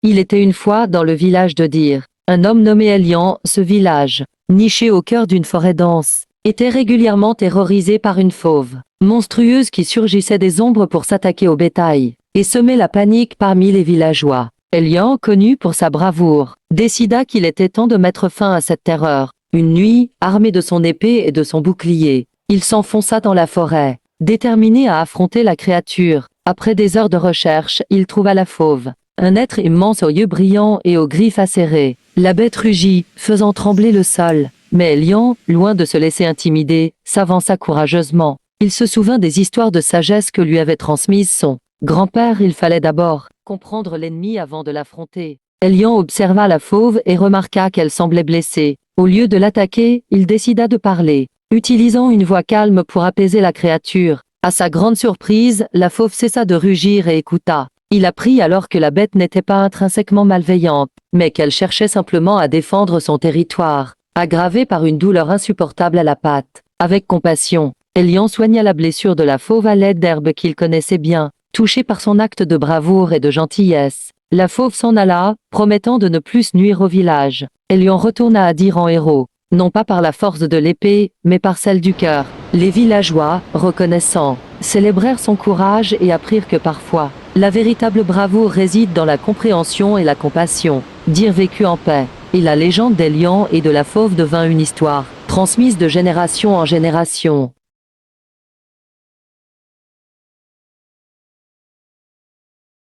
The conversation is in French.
Il était une fois dans le village de Dir. Un homme nommé Elian. Ce village, niché au cœur d'une forêt dense, était régulièrement terrorisé par une fauve monstrueuse qui surgissait des ombres pour s'attaquer au bétail et semer la panique parmi les villageois. Elian, connu pour sa bravoure, décida qu'il était temps de mettre fin à cette terreur. Une nuit, armé de son épée et de son bouclier, il s'enfonça dans la forêt, déterminé à affronter la créature. Après des heures de recherche, il trouva la fauve. Un être immense aux yeux brillants et aux griffes acérées. La bête rugit, faisant trembler le sol. Mais Elian, loin de se laisser intimider, s'avança courageusement. Il se souvint des histoires de sagesse que lui avait transmises son grand-père. Il fallait d'abord comprendre l'ennemi avant de l'affronter. Elian observa la fauve et remarqua qu'elle semblait blessée. Au lieu de l'attaquer, il décida de parler, utilisant une voix calme pour apaiser la créature. À sa grande surprise, la fauve cessa de rugir et écouta. Il apprit alors que la bête n'était pas intrinsèquement malveillante, mais qu'elle cherchait simplement à défendre son territoire, aggravé par une douleur insupportable à la patte. Avec compassion, Elian soigna la blessure de la fauve à l'aide d'herbes qu'il connaissait bien. Touché par son acte de bravoure et de gentillesse, la fauve s'en alla, promettant de ne plus nuire au village. Elian retourna à Dir en héros, non pas par la force de l'épée, mais par celle du cœur. Les villageois, reconnaissants, célébrèrent son courage et apprirent que parfois, la véritable bravoure réside dans la compréhension et la compassion. Dir vécut en paix, et la légende d'Elian et de la fauve devint une histoire, transmise de génération en génération.